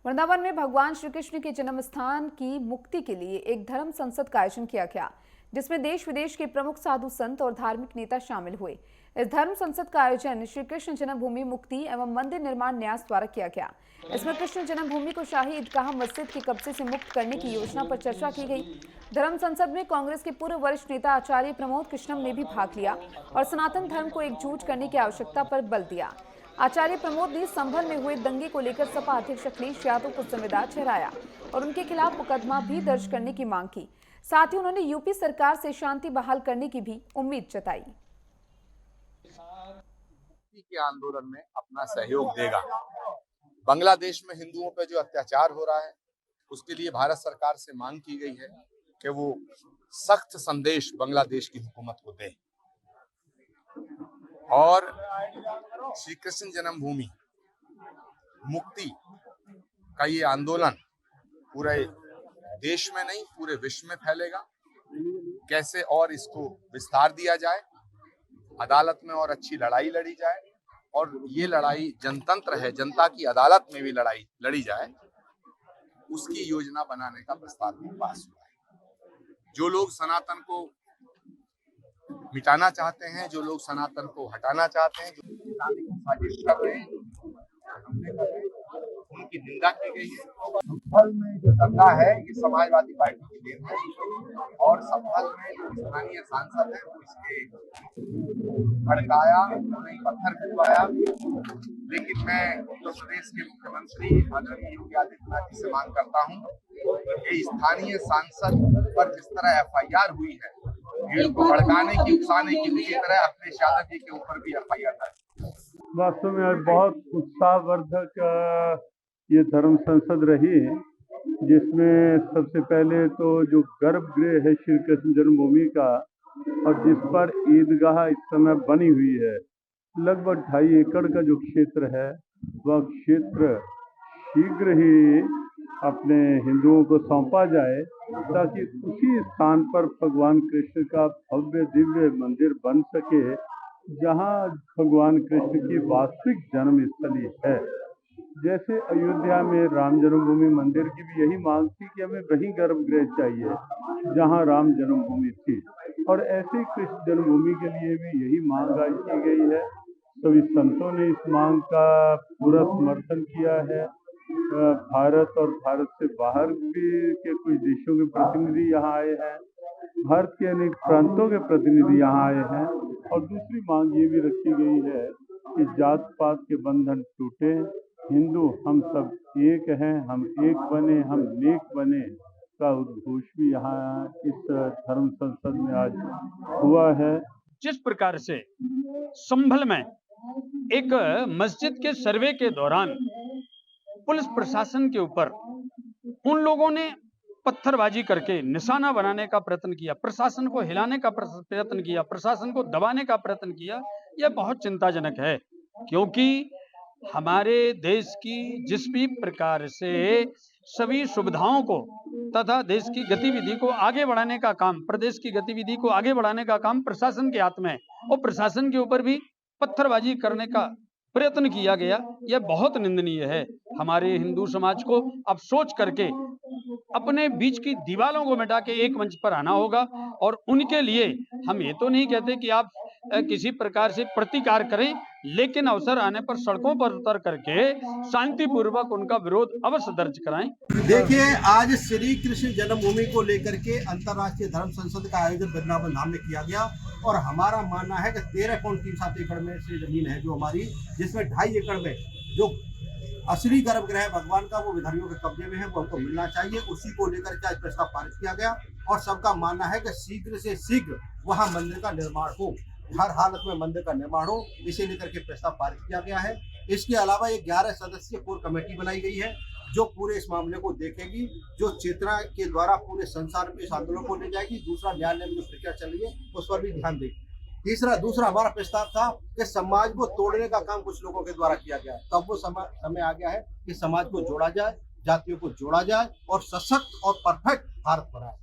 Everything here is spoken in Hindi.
वृंदावन में भगवान श्री कृष्ण के जन्म स्थान की मुक्ति के लिए एक धर्म संसद का आयोजन किया गया, जिसमें देश विदेश के प्रमुख साधु संत और धार्मिक नेता शामिल हुए। इस धर्म संसद का आयोजन श्री कृष्ण जन्मभूमि मुक्ति एवं मंदिर निर्माण न्यास द्वारा किया गया। इसमें कृष्ण जन्मभूमि को शाही ईदगाह मस्जिद के कब्जे से मुक्त करने की योजना पर चर्चा की गई। धर्म संसद में कांग्रेस के पूर्व वरिष्ठ नेता आचार्य प्रमोद कृष्णम ने भी भाग लिया और सनातन धर्म को एकजुट करने की आवश्यकता पर बल दिया। आचार्य प्रमोद ने संभल में हुए दंगे को लेकर सपा अध्यक्ष अखिलेश यादव को जिम्मेदार ठहराया और उनके खिलाफ मुकदमा भी दर्ज करने की मांग की। साथ ही उन्होंने यूपी सरकार से शांति बहाल करने की भी उम्मीद जताई। के आंदोलन में अपना सहयोग देगा। बांग्लादेश में हिंदुओं पर जो अत्याचार हो रहा है, उसके लिए भारत सरकार से मांग की गई है कि वो सख्त संदेश बांग्लादेश की हुकूमत को दे और श्री कृष्ण जन्मभूमि मुक्ति का ये आंदोलन पूरे देश में नहीं पूरे विश्व में फैलेगा। कैसे और इसको विस्तार दिया जाए, अदालत में और अच्छी लड़ाई लड़ी जाए और ये लड़ाई जनतंत्र है, जनता की अदालत में भी लड़ाई लड़ी जाए, उसकी योजना बनाने का प्रस्ताव भी पास हुआ है। जो लोग सनातन को मिटाना चाहते हैं, जो लोग सनातन को हटाना चाहते हैं, जो इस्लामिक साजिश कर रहे हैं, उनकी निंदा की गई है। संभल में जो दंगा है ये समाजवादी पार्टी की देन है और संभल में जो स्थानीय सांसद है वो इसके भड़काया, उन्हें पत्थर फिरवाया। लेकिन मैं उत्तर प्रदेश के मुख्यमंत्री आदरणीय योगी आदित्यनाथ जी से मांग करता हूँ कि स्थानीय सांसद पर जिस तरह एफआईआर हुई है, भीड़ को भड़काने की, उकसाने की, उसी तरह अखिलेश यादव जी के ऊपर भी एफआईआर दर्ज। वास्तव में आज बहुत उत्साहवर्धक ये धर्म संसद रही, जिसमें सबसे पहले तो जो गर्भगृह है श्री कृष्ण जन्मभूमि का और जिस पर ईदगाह इस समय बनी हुई है, लगभग 2.5 एकड़ का जो क्षेत्र है वह क्षेत्र शीघ्र ही अपने हिंदुओं को सौंपा जाए, ताकि उसी स्थान पर भगवान कृष्ण का भव्य दिव्य मंदिर बन सके, जहां भगवान कृष्ण की वास्तविक जन्मस्थली है। जैसे अयोध्या में राम जन्मभूमि मंदिर की भी यही मांग थी कि हमें वही गर्भगृह चाहिए जहां राम जन्मभूमि थी, और ऐसे कृष्ण जन्मभूमि के लिए भी यही मांग आज की गई है। सभी संतों ने इस मांग का पूरा समर्थन किया है। भारत और भारत से बाहर भी के कुछ देशों के प्रतिनिधि यहाँ आए हैं, भारत के अनेक प्रांतों के प्रतिनिधि यहाँ आए हैं। और दूसरी मांग ये भी रखी गई है कि जात पात के बंधन टूटे, हिंदू हम सब एक हैं, हम एक बने, हम नेक बने का उद्घोष भी यहाँ इस धर्म संसद में आज हुआ है। जिस प्रकार से संभल में एक मस्जिद के सर्वे के दौरान पुलिस प्रशासन के ऊपर उन लोगों ने पत्थरबाजी करके निशाना बनाने का प्रयत्न किया, प्रशासन को हिलाने का प्रयत्न किया, प्रशासन को दबाने का प्रयत्न किया, यह बहुत चिंताजनक है। क्योंकि हमारे देश की जिस भी प्रकार से सभी सुविधाओं को तथा देश की गतिविधि को आगे बढ़ाने का काम, प्रदेश की गतिविधि को आगे बढ़ाने का काम प्रशासन के हाथ में है और प्रशासन के ऊपर भी पत्थरबाजी करने का प्रयत्न किया गया, यह बहुत निंदनीय है। हमारे हिंदू समाज को अब सोच करके अपने बीच की दीवारों को मिटा के एक मंच पर आना होगा और उनके लिए हम ये तो नहीं कहते कि आप किसी प्रकार से प्रतिकार करें, लेकिन अवसर आने पर सड़कों पर उतर करके शांतिपूर्वक उनका विरोध अवश्य दर्ज कराएं। देखिए, आज श्री कृष्ण जन्मभूमि को लेकर के अंतर्राष्ट्रीय धर्म संसद का आयोजन वृंदावन धाम में किया गया और हमारा मानना है कि 13.37 एकड़ में से जमीन है जो हमारी, जिसमें 2.5 एकड़ में जो असली गर्भगृह भगवान का वो विधायियों के कब्जे में है, वो हमको मिलना चाहिए। उसी को लेकर के आज प्रस्ताव पारित किया गया और सबका मानना है कि शीघ्र से शीघ्र वहाँ मंदिर का निर्माण हो, हर हालत में मंदिर का निर्माण हो, इसे लेकर के प्रस्ताव पारित किया गया है। इसके अलावा एक 11 सदस्यीय कोर कमेटी बनाई गई है जो पूरे इस मामले को देखेगी, जो चेतना के द्वारा पूरे संसार में इस आंदोलन को ले जाएगी। दूसरा, न्यायालय में जो प्रक्रिया चल रही है उस पर भी ध्यान देगी। दूसरा हमारा प्रस्ताव था कि समाज को तोड़ने का काम कुछ लोगों के द्वारा किया गया है, तब वो समय आ गया है कि समाज को जोड़ा जाए, जातियों को जोड़ा जाए और सशक्त और परफेक्ट भारत बनाए।